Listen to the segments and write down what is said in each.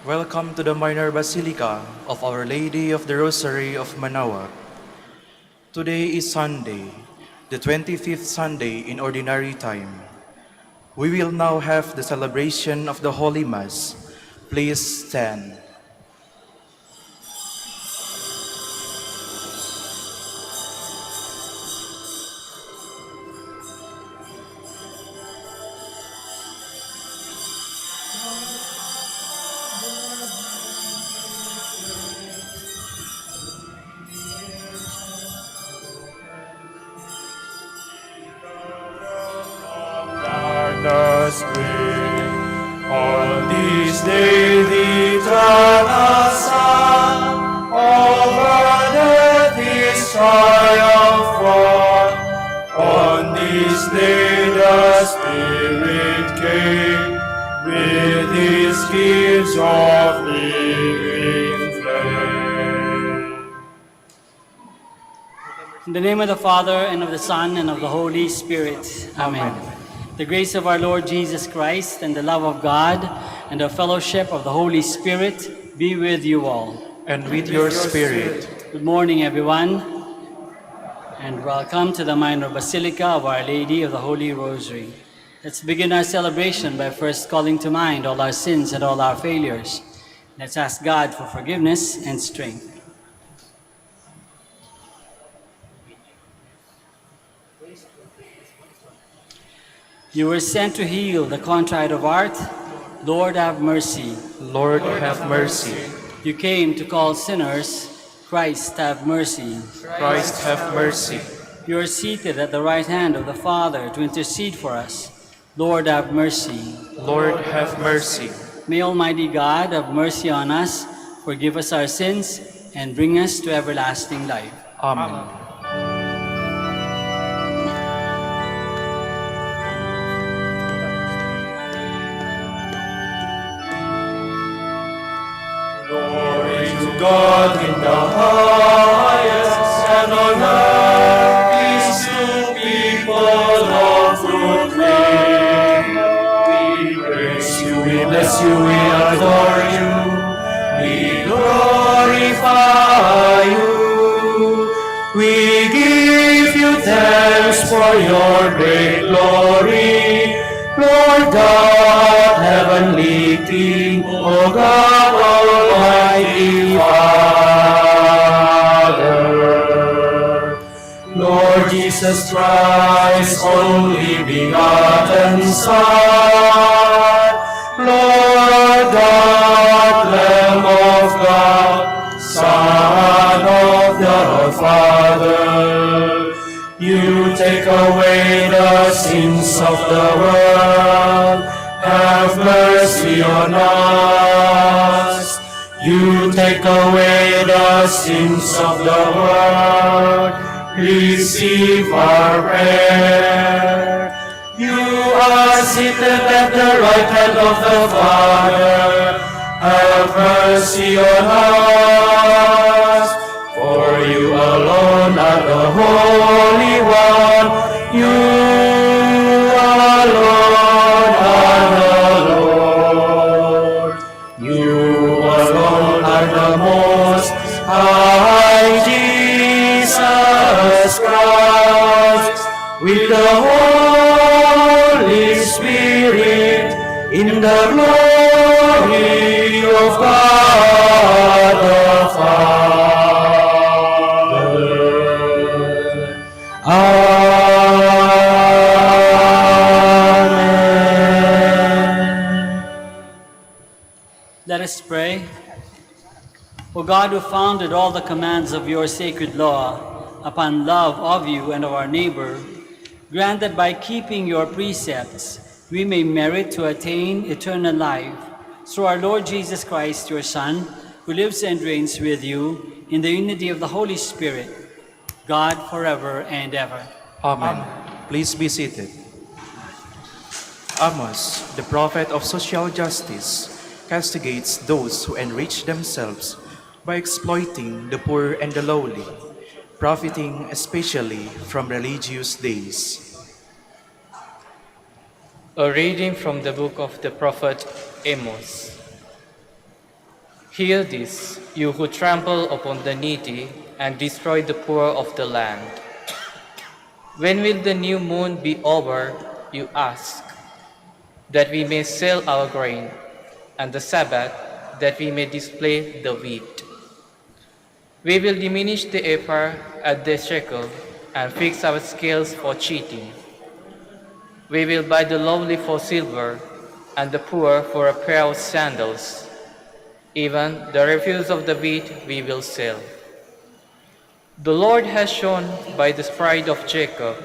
Welcome to the Minor Basilica of Our Lady of the Rosary of Manaoag. Today is Sunday, the 25th Sunday in Ordinary Time. We will now have the celebration of the Holy Mass. Please stand. On this day the eternal Son over death is triumphant. On this day the Spirit came with His gifts of living flame. In the name of the Father, and of the Son, and of the Holy Spirit. Amen. The grace of our Lord Jesus Christ, and the love of God, and the fellowship of the Holy Spirit be with you all. And with your spirit. Good morning, everyone, and welcome to the Minor Basilica of Our Lady of the Holy Rosary. Let's begin our celebration by first calling to mind all our sins and all our failures. Let's ask God for forgiveness and strength. You were sent to heal the contrite of heart. Lord, have mercy. Lord, have mercy. You came to call sinners. Christ, have mercy. Christ, have mercy. You are seated at the right hand of the Father to intercede for us. Lord, have mercy. Lord, have mercy. May Almighty God have mercy on us, forgive us our sins, and bring us to everlasting life. Amen. God in the highest, and on earth peace to people of good faith. We praise you, we bless you, we adore you, we glorify you. We give you thanks for your great glory, Lord God, heavenly King, O God Almighty Father. Lord Jesus Christ, only begotten Son, Lord God, Lamb of God, Son of the Father, you take away the sins of the world, have mercy on us. You take away the sins of the world, receive our prayer. You are seated at the right hand of the Father, have mercy on us. For you alone are the Holy One, you alone are the Lord, you alone are the Most High Jesus Christ, with the Holy Spirit, in the glory of God the Father. Amen. Let us pray. O God, who founded all the commands of your sacred law upon love of you and of our neighbor, grant that by keeping your precepts we may merit to attain eternal life through our Lord Jesus Christ, your Son, who lives and reigns with you in the unity of the Holy Spirit, God forever and ever. Amen. Please be seated. Amos, the prophet of social justice, castigates those who enrich themselves by exploiting the poor and the lowly, profiting especially from religious days. A reading from the book of the prophet Amos. Hear this, you who trample upon the needy and destroy the poor of the land. When will the new moon be over, you ask, that we may sell our grain, and the Sabbath, that we may display the wheat? We will diminish the ephah at the shekel, and fix our scales for cheating. We will buy the lowly for silver, and the poor for a pair of sandals. Even the refuse of the wheat we will sell. The Lord has shown by the pride of Jacob,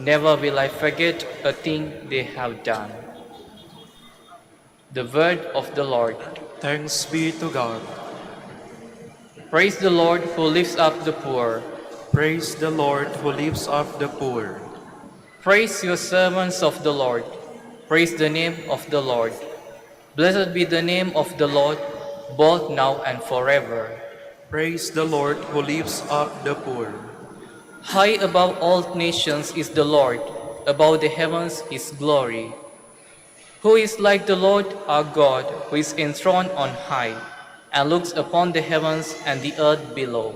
never will I forget a thing they have done. The word of the Lord. Thanks be to God. Praise the Lord who lifts up the poor. Praise the Lord who lifts up the poor. Praise your servants of the Lord. Praise the name of the Lord. Blessed be the name of the Lord, both now and forever. Praise the Lord who lifts up the poor. High above all nations is the Lord, above the heavens his glory. Who is like the Lord our God, who is enthroned on high, and looks upon the heavens and the earth below.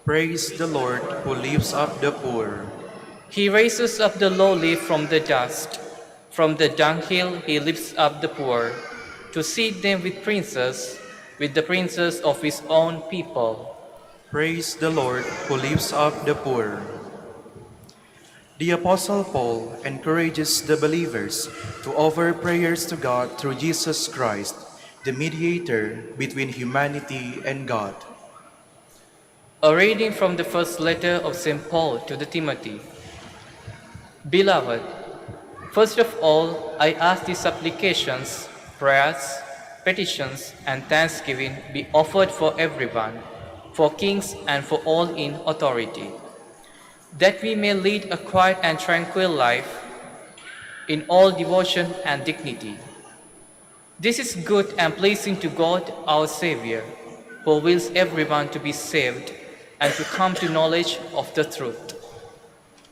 Praise the Lord who lifts up the poor. He raises up the lowly from the dust. From the dunghill he lifts up the poor, to seat them with princes, with the princes of his own people. Praise the Lord who lifts up the poor. The Apostle Paul encourages the believers to offer prayers to God through Jesus Christ, the mediator between humanity and God. A reading from the first letter of St. Paul to the Timothy. Beloved, first of all, I ask these supplications, prayers, petitions, and thanksgiving be offered for everyone, for kings and for all in authority, that we may lead a quiet and tranquil life in all devotion and dignity. This is good and pleasing to God our Savior, who wills everyone to be saved and to come to knowledge of the truth.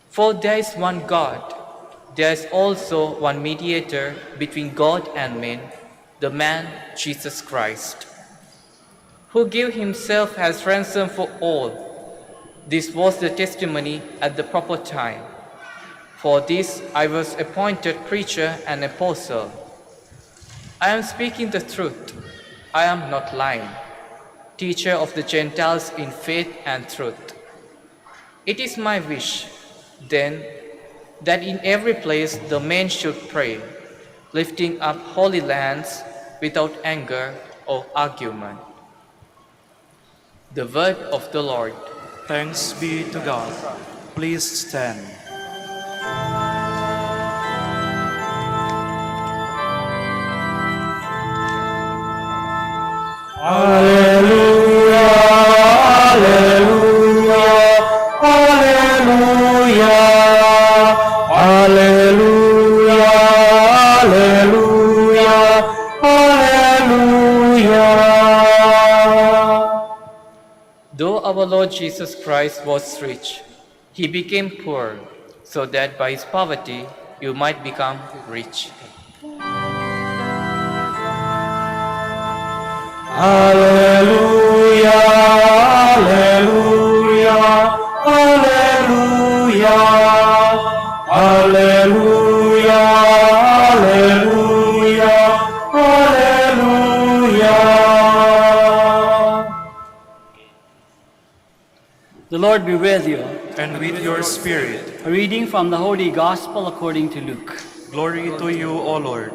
For there is one God, there is also one mediator between God and men, the man Jesus Christ, who gave himself as ransom for all. This was the testimony at the proper time. For this I was appointed preacher and apostle. I am speaking the truth. I am not lying. Teacher of the Gentiles in faith and truth. It is my wish, then, that in every place the men should pray, lifting up holy lands without anger or argument. The word of the Lord. Thanks be to God. Please stand. Alleluia, alleluia, alleluia, alleluia, alleluia, alleluia. Though our Lord Jesus Christ was rich, he became poor, so that by his poverty you might become rich. Alleluia, alleluia, alleluia, alleluia, alleluia, alleluia. The Lord be with you. And with your spirit. A reading from the Holy Gospel according to Luke. Glory to you, O Lord.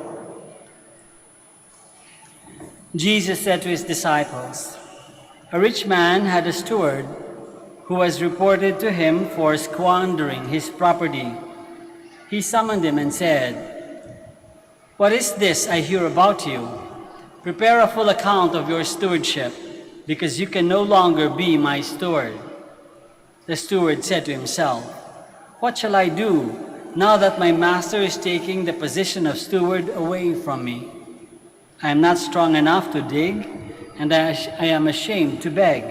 Jesus said to his disciples, "A rich man had a steward who was reported to him for squandering his property. He summoned him and said, 'What is this I hear about you? Prepare a full account of your stewardship, because you can no longer be my steward.' The steward said to himself, 'What shall I do now that my master is taking the position of steward away from me? I am not strong enough to dig, and I am ashamed to beg.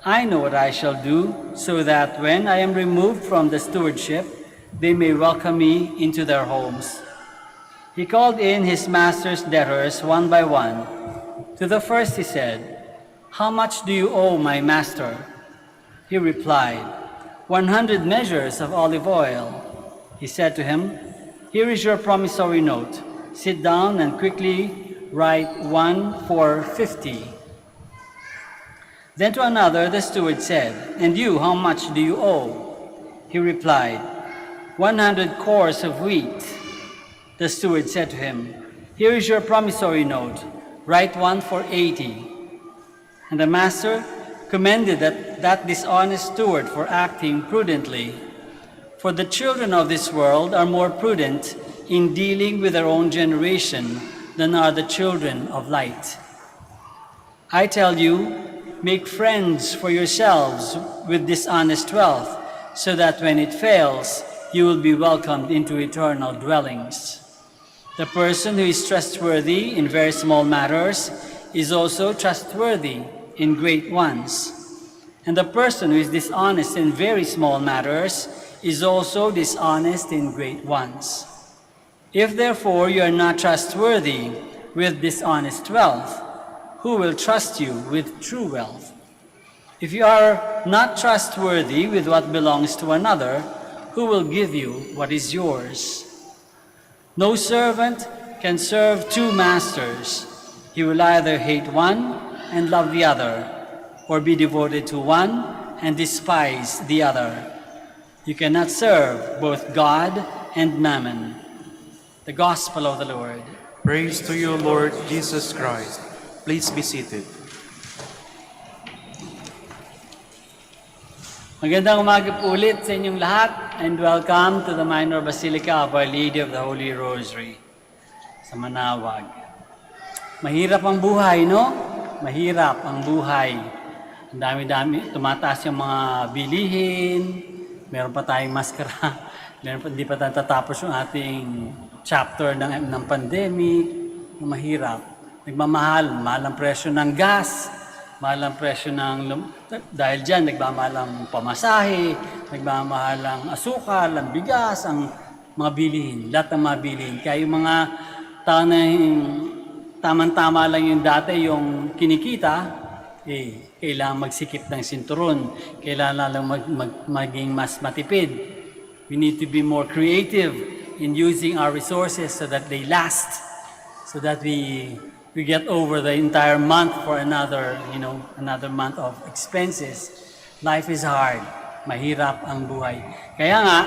I know what I shall do, so that when I am removed from the stewardship, they may welcome me into their homes.' He called in his master's debtors one by one, To the first he said, "How much do you owe my master?" He replied, 100 measures of olive oil." He said to him, "Here is your promissory note. Sit down and quickly write one for 50. Then to another the steward said, "And you, how much do you owe?" He replied, 100 cores of wheat." The steward said to him, "Here is your promissory note. Write one for 80. And the master commended that dishonest steward for acting prudently. For the children of this world are more prudent in dealing with their own generation than are the children of light. I tell you, make friends for yourselves with dishonest wealth, so that when it fails, you will be welcomed into eternal dwellings. The person who is trustworthy in very small matters is also trustworthy in great ones. And the person who is dishonest in very small matters is also dishonest in great ones. If therefore you are not trustworthy with dishonest wealth, who will trust you with true wealth? If you are not trustworthy with what belongs to another, who will give you what is yours? No servant can serve two masters. He will either hate one and love the other, or be devoted to one and despise the other. You cannot serve both God and mammon. The Gospel of the Lord. Praise to you, Lord Jesus Christ. Please be seated. Magandang umaga po ulit sa inyong lahat, and welcome to the Minor Basilica of Our Lady of the Holy Rosary sa Manaoag. Mahirap ang buhay, no? Mahirap ang buhay. Ang dami-dami, tumataas yung mga bilihin, meron pa tayong maskara, hindi pa tatapos yung ating chapter ng pandemic, mahirap. Nagmamahal, mahal ang presyo ng gas, mahal ang presyo dahil dyan, nagmamahal ang pamasahe, nagmamahal ang asukal, ang bigas, ang mga bilihin, lahat ng mga bilihin. Kaya yung mga tao na tamang-tama lang yung dati, yung kinikita, kailangan magsikip ng sinturon, kailangan lang maging mas matipid. We need to be more creative in using our resources so that they last, so that we get over the entire month for another month of expenses. Life is hard. Mahirap ang buhay. Kaya nga,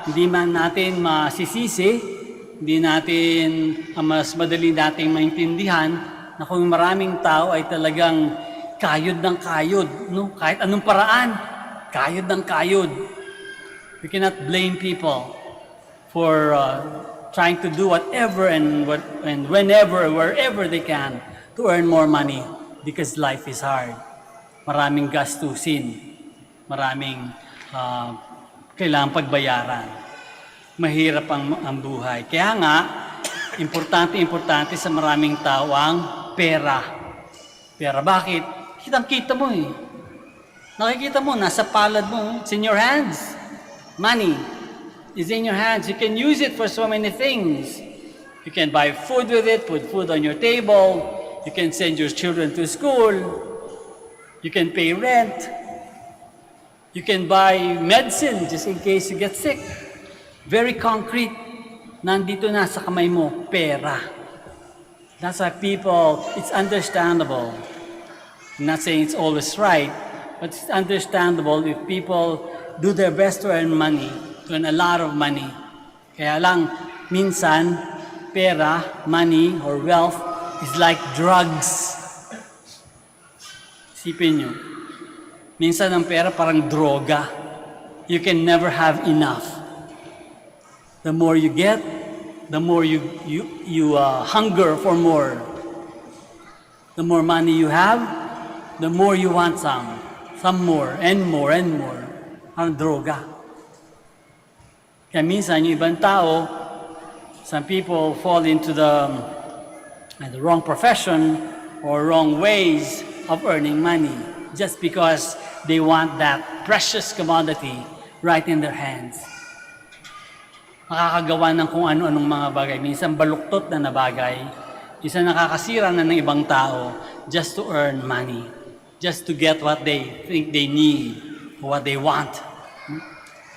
hindi man natin masisisi, hindi natin mas madali nating maintindihan na kung maraming tao ay talagang kayod ng kayod, no? Kahit anong paraan, kayod ng kayod. We cannot blame people for trying to do whatever and whenever, wherever they can to earn more money because life is hard. Maraming gastusin, maraming kailangang pagbayaran. Mahirap ang buhay. Kaya nga, importante sa maraming tao ang pera. Pera, bakit? Kitang-kita mo eh. Nakikita mo, nasa palad mo. It's in your hands. Money is in your hands. You can use it for so many things. You can buy food with it, put food on your table. You can send your children to school. You can pay rent. You can buy medicine just in case you get sick. Very concrete. Nandito na sa kamay mo, pera. That's why people, it's understandable. I'm not saying it's always right, but it's understandable if people do their best to earn money, to earn a lot of money. Kaya lang, minsan, pera, money, or wealth is like drugs. Isipin nyo. Minsan ang pera parang droga. You can never have enough. The more you get, the more you hunger for more. The more money you have, the more you want some more, and more, and more. Ang droga. Kaya minsan, yung ibang tao, some people fall into the wrong profession or wrong ways of earning money just because they want that precious commodity right in their hands. Makakagawa ng kung ano-anong mga bagay. Minsan baluktot na bagay Isa nakakasira na ng ibang tao just to earn money, just to get what they think they need, what they want.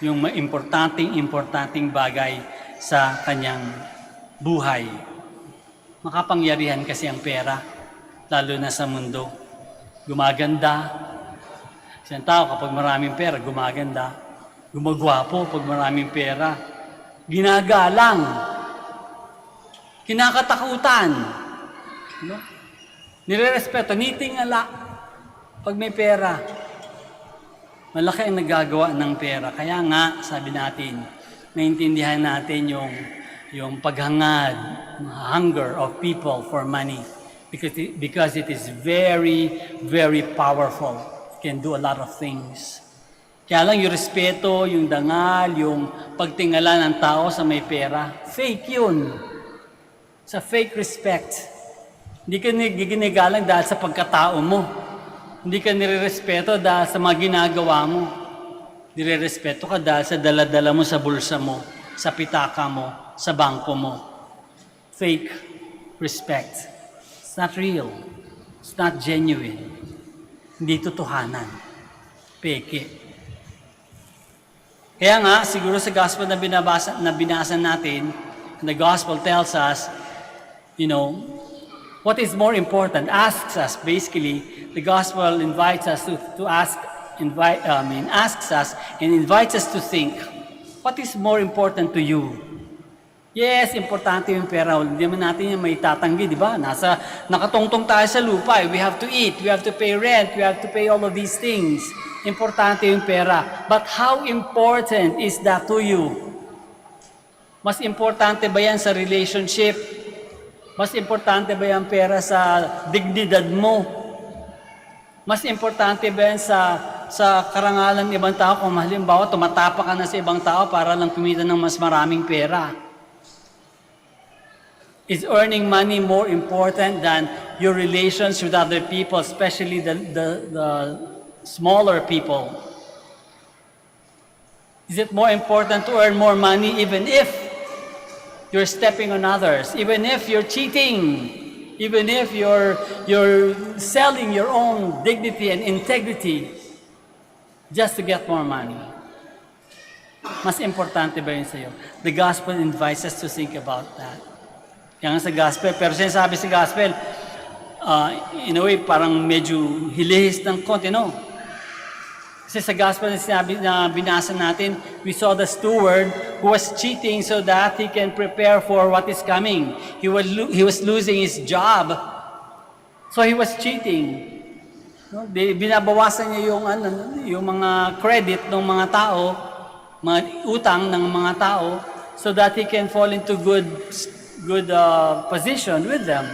Yung importanteng bagay sa kanyang buhay. Makapangyarihan kasi ang pera, lalo na sa mundo. Gumaganda. Isang tao kapag maraming pera, gumaganda. Gumagwapo pag maraming pera. Ginagalang. Kinakatakutan. No? Nirerespeto, nitingala pag may pera. Malaki ang nagagawa ng pera. Kaya nga, sabi natin, naintindihan natin yung paghangad, hunger of people for money. Because it is very, very powerful. It can do a lot of things. Kaya lang yung respeto, yung dangal, yung pagtingala ng tao sa may pera, fake yun. Sa fake respect. Hindi ka ginigalang dahil sa pagkatao mo. Hindi ka nirerespeto dahil sa mga ginagawa mo. Nirerespeto ka dahil sa daladala mo sa bulsa mo, sa pitaka mo, sa bangko mo. Fake respect. It's not real. It's not genuine. Hindi totohanan. Peke. Kaya nga, siguro sa gospel na binasa natin, the gospel tells us, what is more important? Asks us, basically, the gospel invites us to asks us and invites us to think, what is more important to you? Yes, importante yung pera. Hindi naman natin yung may tatanggi, di ba? Nakatungtong tayo sa lupa. We have to eat, we have to pay rent, we have to pay all of these things. Importante yung pera. But how important is that to you? Mas importante ba yan sa relationship? Mas importante ba yung pera sa dignidad mo? Mas importante ba yan sa karangalan ng ibang tao? Kung halimbawa, tumatapak ka na sa ibang tao para lang kumita ng mas maraming pera. Is earning money more important than your relations with other people, especially the smaller people? Is it more important to earn more money even if you're stepping on others, even if you're cheating, even if you're selling your own dignity and integrity just to get more money? Mas importante ba yun sa'yo? The gospel invites us to think about that. Kaya sa gospel, pero sinasabi sa gospel, in a way, parang medyo hilihis ng konti, no? Kasi sa gospel na binasa natin, we saw the steward who was cheating so that he can prepare for what is coming. He was losing his job, so he was cheating. No? Binabawasan niya yung mga credit ng mga tao, mga utang ng mga tao, so that he can fall into good position with them.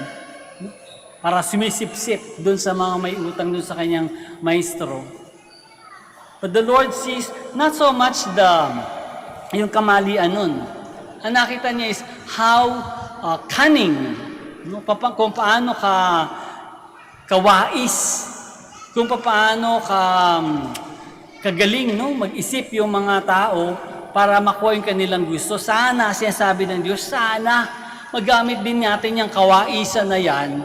Para sumisip-sip dun sa mga may utang dun sa kanyang maestro. But the Lord sees not so much yung kamalian nun. Ang nakita niya is how cunning, no? Kung paano ka kawais, kung paano ka kagaling, no? Mag-isip yung mga tao para makuha yung kanilang gusto. Sana, sinasabi ng Diyos, sana magamit din natin yung kawaisan na yan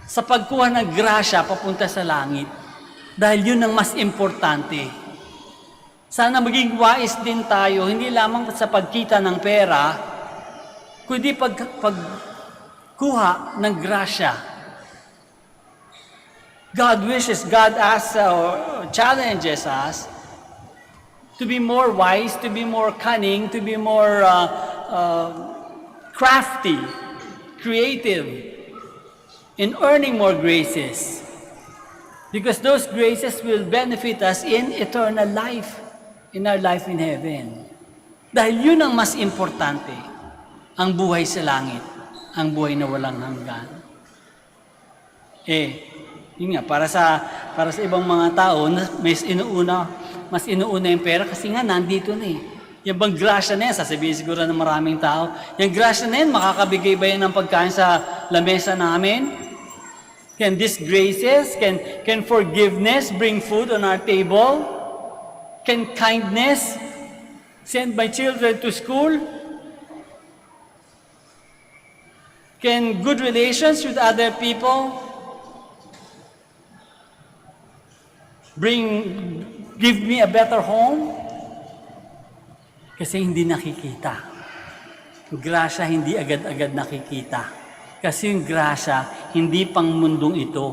sa pagkuha ng grasya papunta sa langit. Dahil yun ang mas importante. Sana maging wais din tayo, hindi lamang sa pagkita ng pera, kundi pagkuha ng grasya. God asks or challenges us to be more wise, to be more cunning, to be more crafty, creative, in earning more graces. Because those graces will benefit us in eternal life, in our life in heaven. Dahil yun ang mas importante, ang buhay sa langit, ang buhay na walang hanggan. Yun nga, para sa ibang mga tao, mas inuuna yung pera kasi nga nandito na eh. Yung bang grasya na yan, sasabihin siguro ng maraming tao, yung grasya na yan, makakabigay ba yan ng pagkain sa lamesa namin? Can these graces, can forgiveness bring food on our table? Can kindness send my children to school? Can good relations with other people give me a better home? Kasi hindi nakikita. Grasya hindi agad-agad nakikita. Kasi yung grasya hindi pang mundong ito.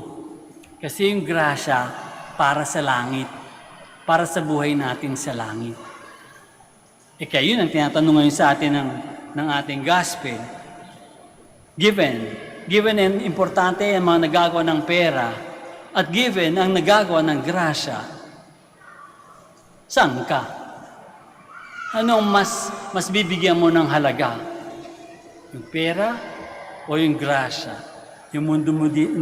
Kasi yung grasya para sa langit. Para sa buhay natin sa langit. Kaya yun ang tinatanong ngayon sa atin ng ating gospel. Given ang importante ang mga nagagawa ng pera at given ang nagagawa ng grasya, saan ka? Anong mas bibigyan mo ng halaga? Yung pera o yung grasya? Yung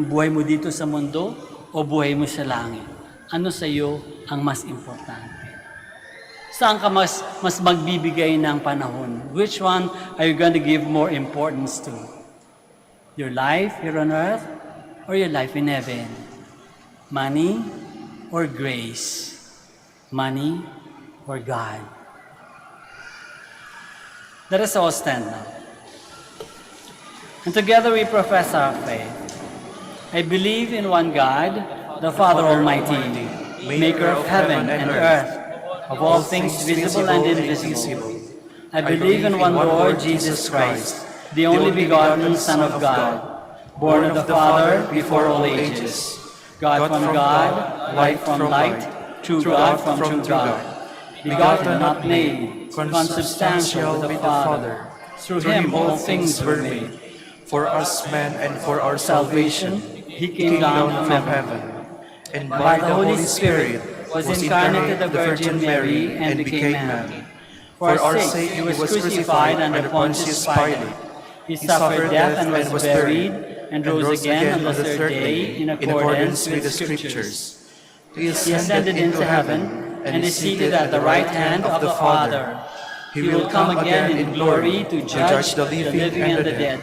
buhay mo dito sa mundo o buhay mo sa langit? Ano sa iyo ang mas importante? Saan ka mas magbibigay ng panahon? Which one are you going to give more importance to? Your life here on earth or your life in heaven? Money or grace? Money or God? Let us all stand now. And together we profess our faith. I believe in one God, the Father Almighty, maker of heaven and earth, of all things visible and invisible. I believe in one Lord Jesus Christ, the only begotten Son of God, born of the Father before all ages, God from God, light from light, true God from true God, begotten, not made, consubstantial with the Father. Through him all things were made. For us men and for our salvation, He came down from heaven, and by the Holy Spirit was incarnated of the Virgin Mary, and became man. For our sake he was crucified under Pontius Pilate. He suffered death and was buried, and rose again on the third day in accordance with the Scriptures. He ascended into heaven, and is seated at the right hand of the Father. He will come again in glory to judge the living and the dead,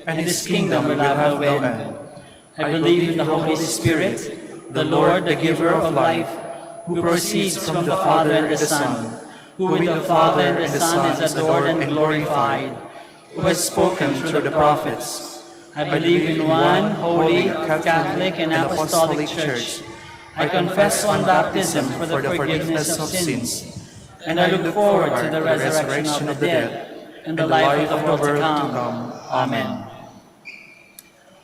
and his kingdom will have no end. I believe in the Holy Spirit, the Lord, the giver of life, who proceeds from the Father and the Son, who with the Father and the Son is adored and glorified, who has spoken through the prophets. I believe in one holy, Catholic, and Apostolic Church. I confess one baptism for the forgiveness of sins, and I look forward to the resurrection of the dead and the life of the world to come. Amen.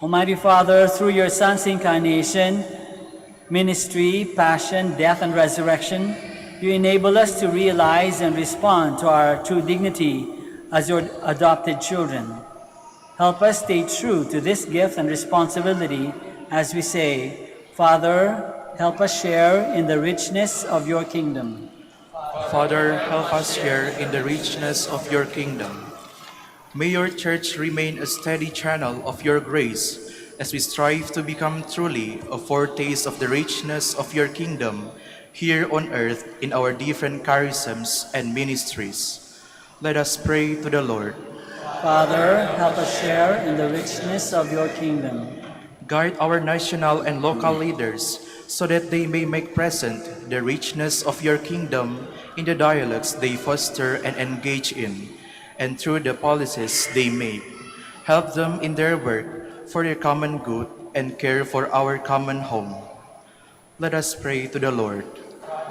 Almighty Father, through your Son's incarnation, ministry, passion, death, and resurrection, you enable us to realize and respond to our true dignity as your adopted children. Help us stay true to this gift and responsibility as we say, Father, help us share in the richness of your kingdom. Father, help us share in the richness of your kingdom. May your church remain a steady channel of your grace as we strive to become truly a foretaste of the richness of your kingdom here on earth in our different charisms and ministries. Let us pray to the Lord. Father, help us share in the richness of your kingdom. Guide our national and local leaders so that they may make present the richness of your kingdom in the dialogues they foster and engage in, and through the policies they make. Help them in their work for their common good and care for our common home. Let us pray to the Lord.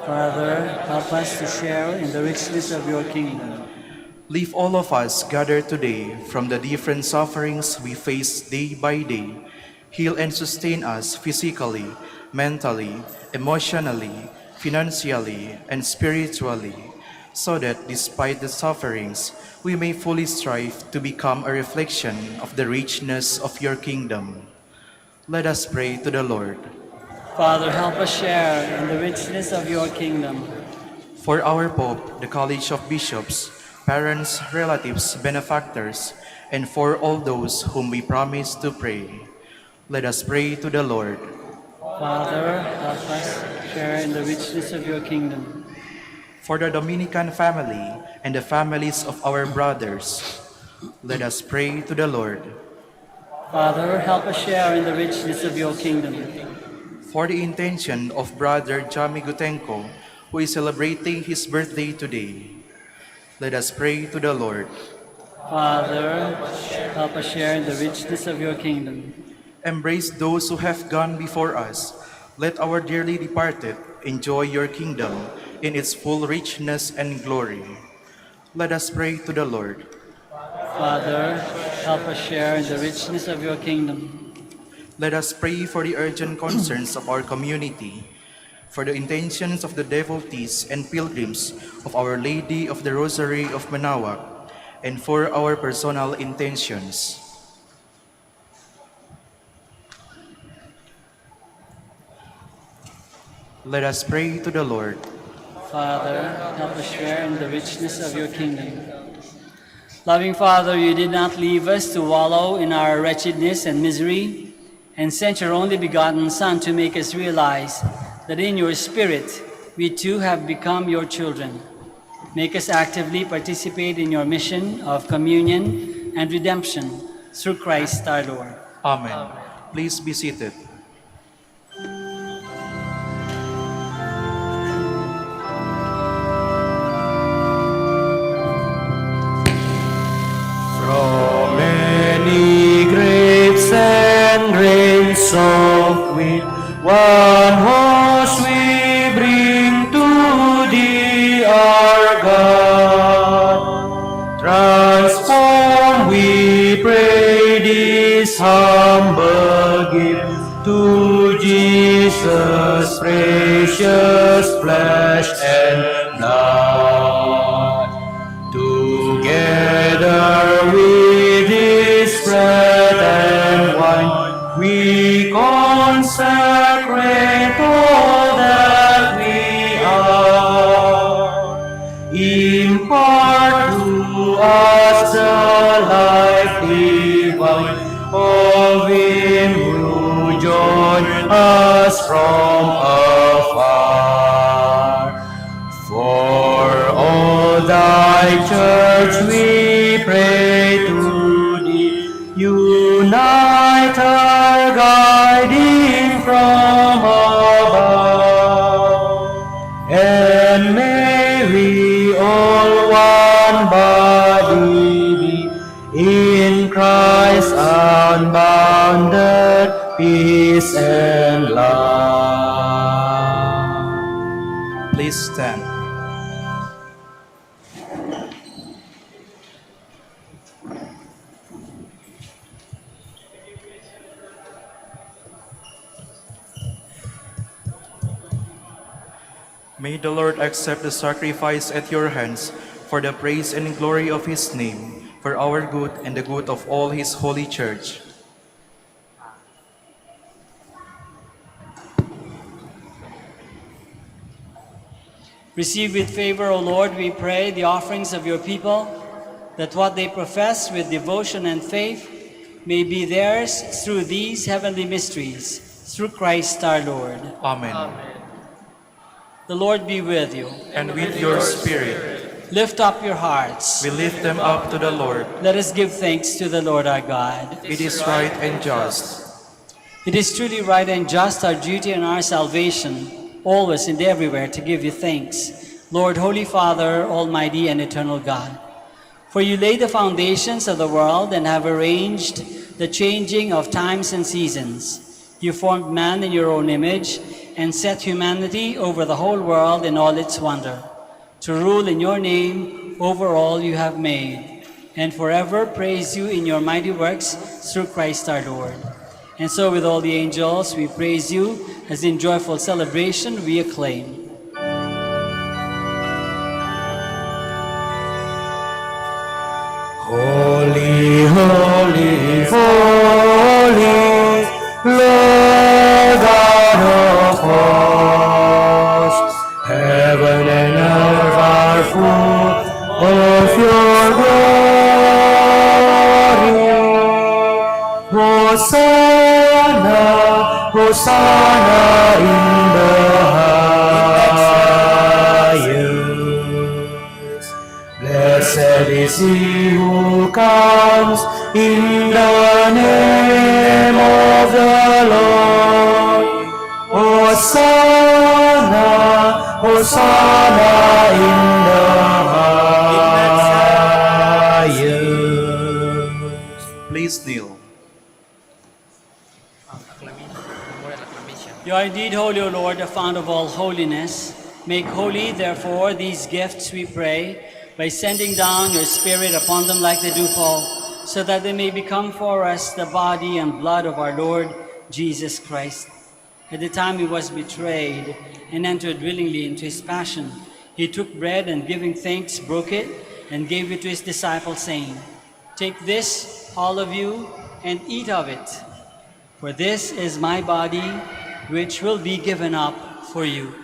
Father, help us to share in the richness of your kingdom. Leave all of us gathered today from the different sufferings we face day by day. Heal and sustain us physically, mentally, emotionally, financially, and spiritually, so that despite the sufferings, we may fully strive to become a reflection of the richness of your kingdom. Let us pray to the Lord. Father, help us share in the richness of your kingdom. For our Pope, the College of Bishops, parents, relatives, benefactors, and for all those whom we promise to pray, let us pray to the Lord. Father, help us share in the richness of your kingdom. For the Dominican family and the families of our brothers, let us pray to the Lord. Father, help us share in the richness of your kingdom. For the intention of Brother Jami Gutenko, who is celebrating his birthday today, let us pray to the Lord. Father, help us share in the richness of your kingdom. Embrace those who have gone before us. Let our dearly departed enjoy your kingdom in its full richness and glory. Let us pray to the Lord. Father, help us share in the richness of your kingdom. Let us pray for the urgent concerns of our community, for the intentions of the devotees and pilgrims of Our Lady of the Rosary of Manaoag, and for our personal intentions. Let us pray to the Lord. Father, help us share in the richness of your kingdom. Loving Father, you did not leave us to wallow in our wretchedness and misery, and sent your only begotten Son to make us realize that in your Spirit we too have become your children. Make us actively participate in your mission of communion and redemption through Christ our Lord. Amen. Please be seated. From many grapes and grains of wheat, one horse we bring to thee, our God. Transform, we pray, this humble gift to Jesus' precious flesh and blood. Together with this bread and wine, we consecrate all that we are. Impart to us the life divine of Him who joined us from afar. For all thy church we pray to thee, unite our guiding from above, and may we all one body be, in Christ's unbounded peace and love. Please stand. May the Lord accept the sacrifice at your hands for the praise and glory of His name, for our good and the good of all His holy church. Receive with favor, O Lord, we pray, the offerings of your people, that what they profess with devotion and faith may be theirs through these heavenly mysteries, through Christ our Lord. Amen. The Lord be with you. And with your spirit, Lift up your hearts. we lift them up to the Lord. Let us give thanks to the Lord our God. It is right and just. It is truly right and just, our duty and our salvation, always and everywhere to give you thanks, Lord, Holy Father, Almighty and Eternal God. For you laid the foundations of the world and have arranged the changing of times and seasons. You formed man in your own image and set humanity over the whole world in all its wonder, to rule in your name over all you have made, and forever praise you in your mighty works through Christ our Lord. And so with all the angels we praise you, as in joyful celebration we acclaim. Holy, holy, holy, Lord God of hosts, heaven and earth are full of your glory. Hosanna, Hosanna in the highest. Blessed is he who comes in the name of the Lord. Hosanna, Hosanna in the highest. are indeed holy, O Lord, the fount of all holiness. Make holy, therefore, these gifts, we pray, by sending down your Spirit upon them like the dewfall, so that they may become for us the body and blood of our Lord Jesus Christ. At the time he was betrayed and entered willingly into his passion, he took bread and giving thanks, broke it, and gave it to his disciples, saying, "Take this, all of you, and eat of it, for this is my body, which will be given up for you."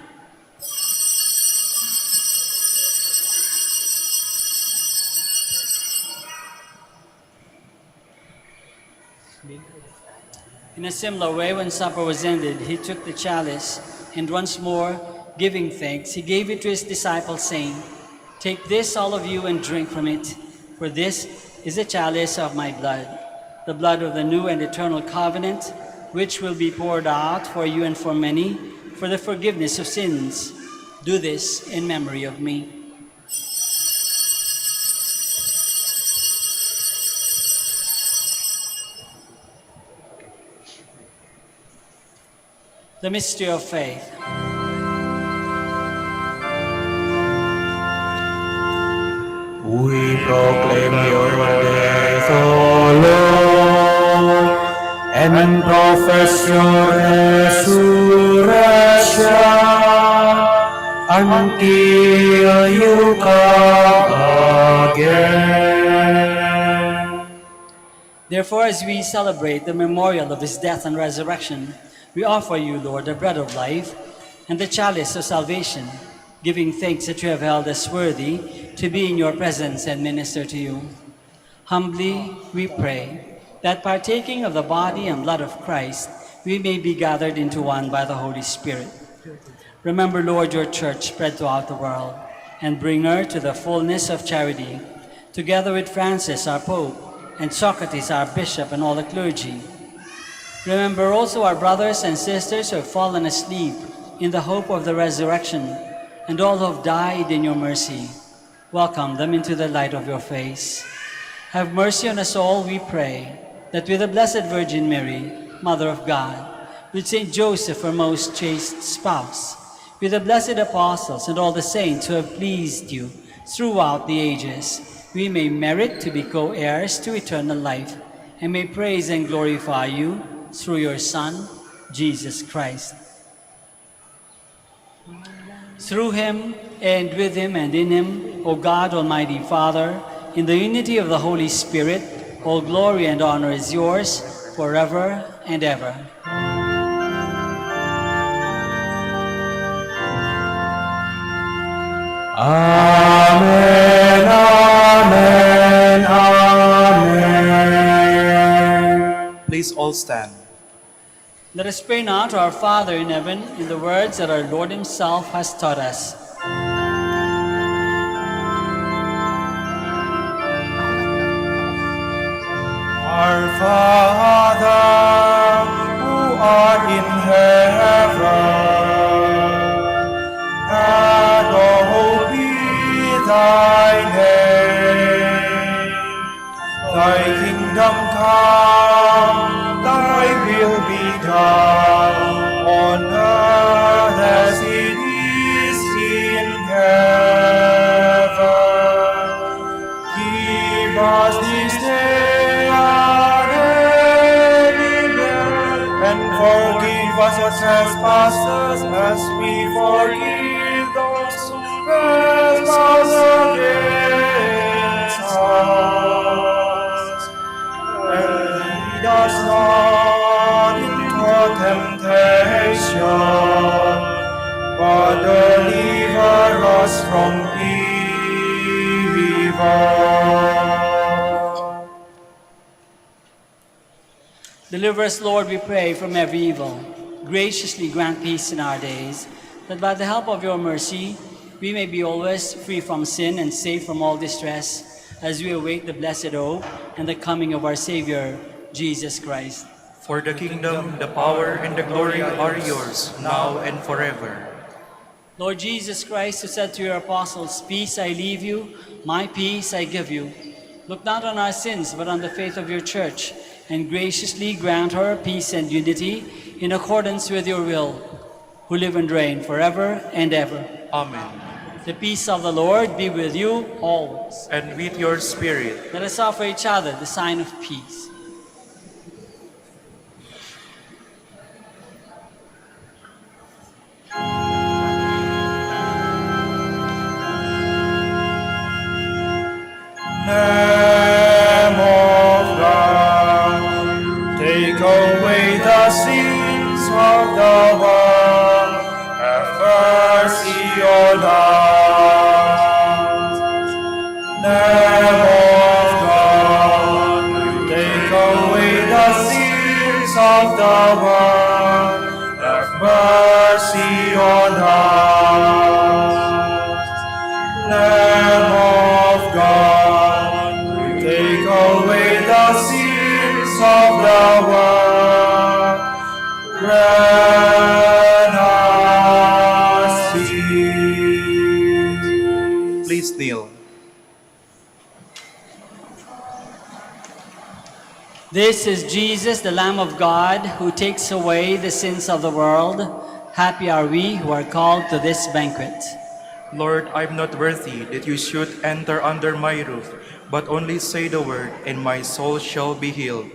In a similar way, when supper was ended, he took the chalice, and once more, giving thanks, he gave it to his disciples, saying, "Take this, all of you, and drink from it, for this is the chalice of my blood, the blood of the new and eternal covenant, which will be poured out for you and for many, for the forgiveness of sins. Do this in memory of me." The mystery of faith. We proclaim your death, O Lord, and profess your resurrection until you come again. Therefore, as we celebrate the memorial of his death and resurrection, we offer you, Lord, the bread of life and the chalice of salvation, giving thanks that you have held us worthy to be in your presence and minister to you. Humbly we pray that, partaking of the body and blood of Christ, we may be gathered into one by the Holy Spirit. Remember, Lord, your church spread throughout the world, and bring her to the fullness of charity, together with Francis, our Pope, and Socrates, our Bishop, and all the clergy. Remember also our brothers and sisters who have fallen asleep in the hope of the resurrection, and all who have died in your mercy. Welcome them into the light of your face. Have mercy on us all, we pray, that with the Blessed Virgin Mary, Mother of God, with Saint Joseph, her most chaste spouse, with the blessed apostles and all the saints who have pleased you throughout the ages, we may merit to be co-heirs to eternal life, and may praise and glorify you through your Son, Jesus Christ. Through him, and with him, and in him, O God, Almighty Father, in the unity of the Holy Spirit, all glory and honor is yours forever and ever. Amen, amen, amen. Please all stand. Let us pray now to our Father in heaven in the words that our Lord himself has taught us. Our Father, who art in heaven, hallowed be thy name. Thy kingdom come, thy will be done, on earth as it is in heaven. Give us this day our daily bread, and forgive us our trespasses as we forgive those who trespass against us. And lead us not into temptation, but deliver us from evil. Deliver us, Lord, we pray, from every evil. Graciously grant peace in our days, that by the help of your mercy, we may be always free from sin and safe from all distress, as we await the blessed hope and the coming of our Savior, Jesus Christ. For the kingdom, the power, and the glory are yours, now and forever. Lord Jesus Christ, who said to your apostles, "Peace I leave you, my peace I give you," look not on our sins, but on the faith of your church, and graciously grant her peace and unity in accordance with your will, who live and reign forever and ever. Amen. The peace of the Lord be with you always. And with your spirit. Let us offer each other the sign of peace. Lamb of God, take away the sins of the world. Have mercy on us. Lamb of God, take away the sins of the world. Have mercy on us. Lamb of God, take away the sins of the world. Grant us peace. Please kneel. This is Jesus, the Lamb of God, who takes away the sins of the world. Happy are we who are called to this banquet. Lord, I am not worthy that you should enter under my roof, but only say the word, and my soul shall be healed.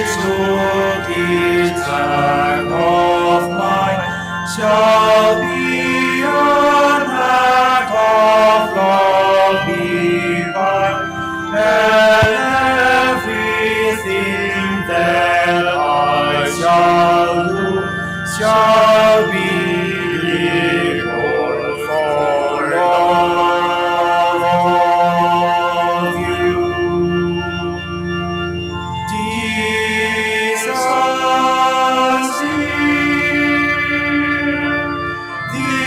Each good deed of mine shall be an act of love divine, and everything that I shall do shall be equal for love of you. Jesus, dear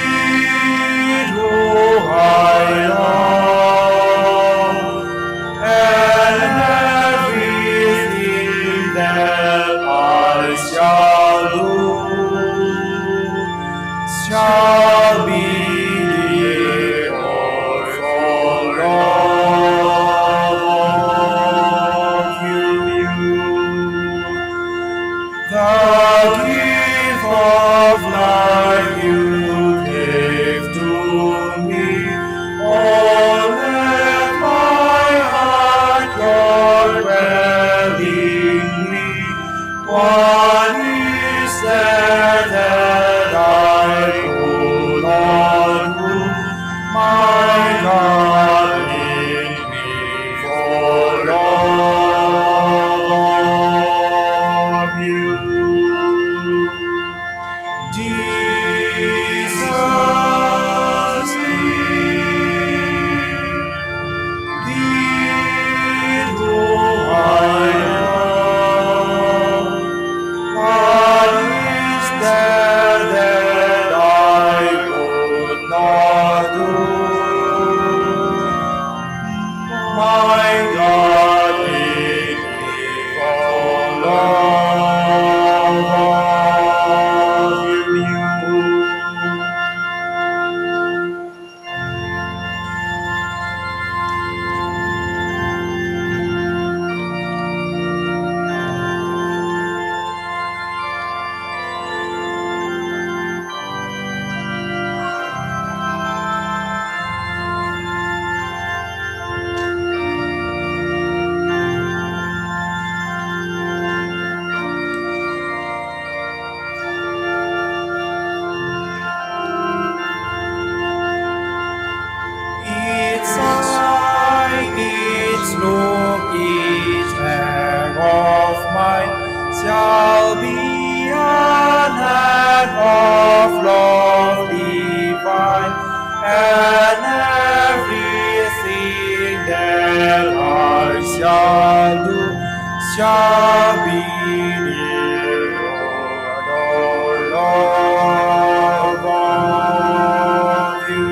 shall be near, Lord, our love of you.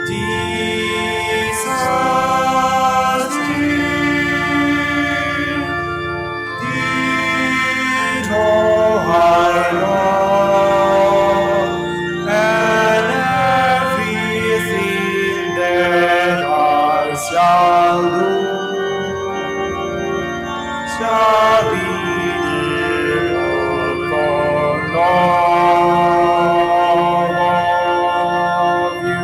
Jesus, dear, know our love, and everything that I shall do shall be near the love of you.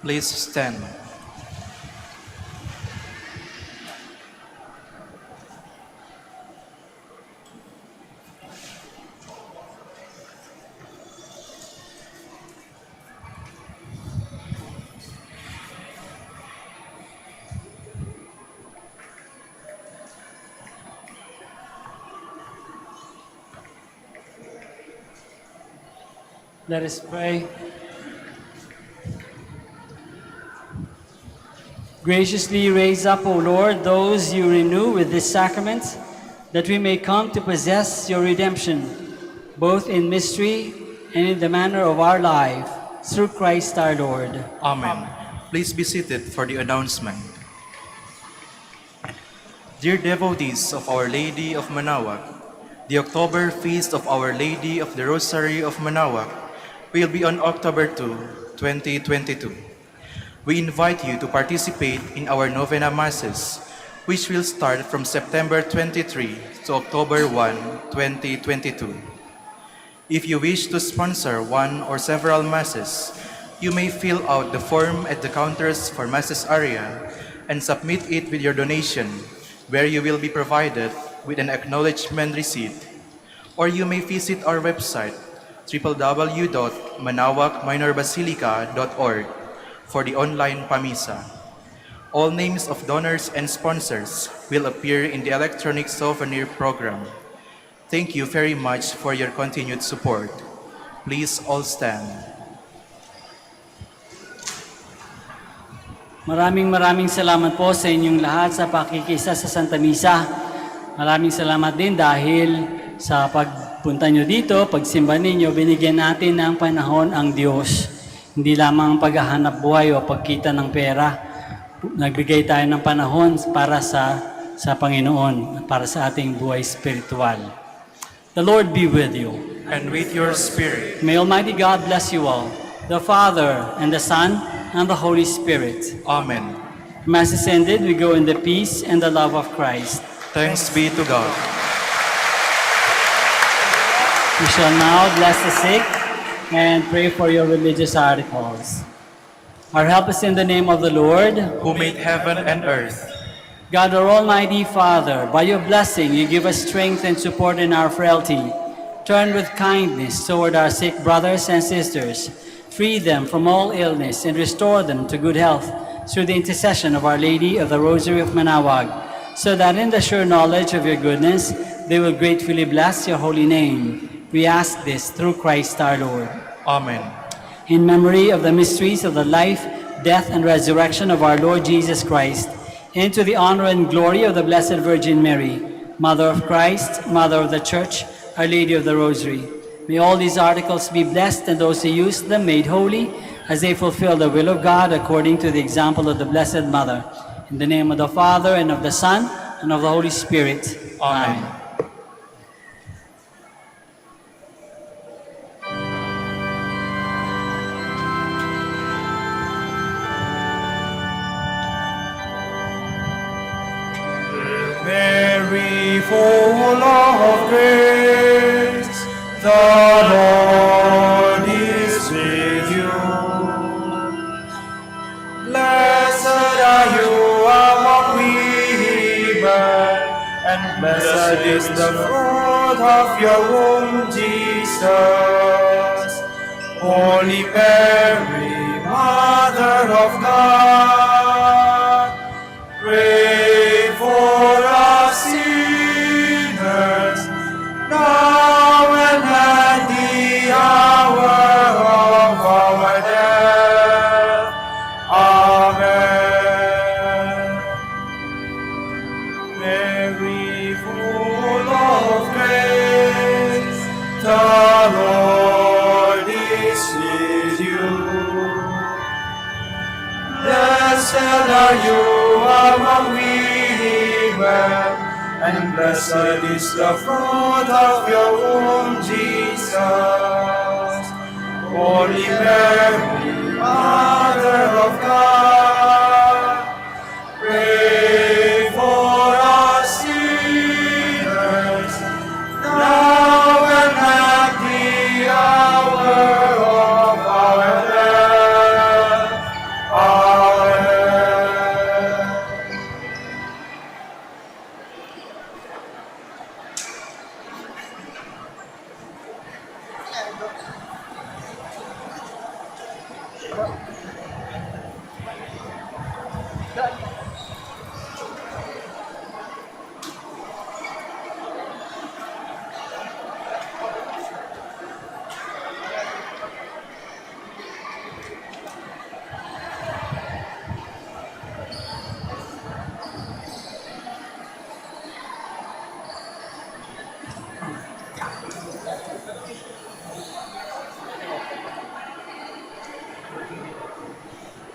Please stand. Let us pray. Graciously raise up, O Lord, those you renew with this sacrament, that we may come to possess your redemption, both in mystery and in the manner of our life, through Christ our Lord. Amen. Please be seated for the announcement. Dear devotees of Our Lady of Manaoag, the October Feast of Our Lady of the Rosary of Manaoag will be on October 2, 2022. We invite you to participate in our Novena Masses, which will start from September 23 to October 1, 2022. If you wish to sponsor one or several Masses, you may fill out the form at the counters for Masses area and submit it with your donation, where you will be provided with an acknowledgement receipt. Or you may visit our website, www.manaoagminorbasilica.org, for the online pamisa. All names of donors and sponsors will appear in the electronic souvenir program. Thank you very much for your continued support. Please all stand. Maraming salamat po sa inyong lahat sa pakikisa sa Santa Misa. Maraming salamat din dahil sa pagpunta nyo dito, pagsimba ninyo, binigyan natin ng panahon ang Diyos. Hindi lamang paghahanap buhay o pagkita ng pera. Nagbigay tayo ng panahon para sa Panginoon, para sa ating buhay spiritual. The Lord be with you. And with your spirit. May Almighty God bless you all, the Father, and the Son, and the Holy Spirit. Amen. Mass is ended, we go in the peace and the love of Christ. Thanks be to God. We shall now bless the sick and pray for your religious articles. Our help is in the name of the Lord, Who made heaven and earth. God, our Almighty Father. By your blessing, you give us strength and support in our frailty. Turn with kindness toward our sick brothers and sisters. Free them from all illness and restore them to good health through the intercession of Our Lady of the Rosary of Manaoag, so that in the sure knowledge of your goodness, they will gratefully bless your holy name. We ask this through Christ our Lord. Amen. In memory of the mysteries of the life, death, and resurrection of our Lord Jesus Christ, and to the honor and glory of the Blessed Virgin Mary, Mother of Christ, Mother of the Church, Our Lady of the Rosary, may all these articles be blessed and those who use them made holy as they fulfill the will of God according to the example of the Blessed Mother. In the name of the Father, and of the Son, and of the Holy Spirit. Amen. Mary, full of grace, the Lord is with you. Blessed are you among women, and blessed is the fruit of your womb, Jesus. Holy Mary, Mother of God, pray for us sinners, now and at the hour of our death. Amen. Mary, full of grace, the Lord is with you. Blessed are you among women, and blessed is the fruit of your womb, Jesus. Holy Mary, Mother of God,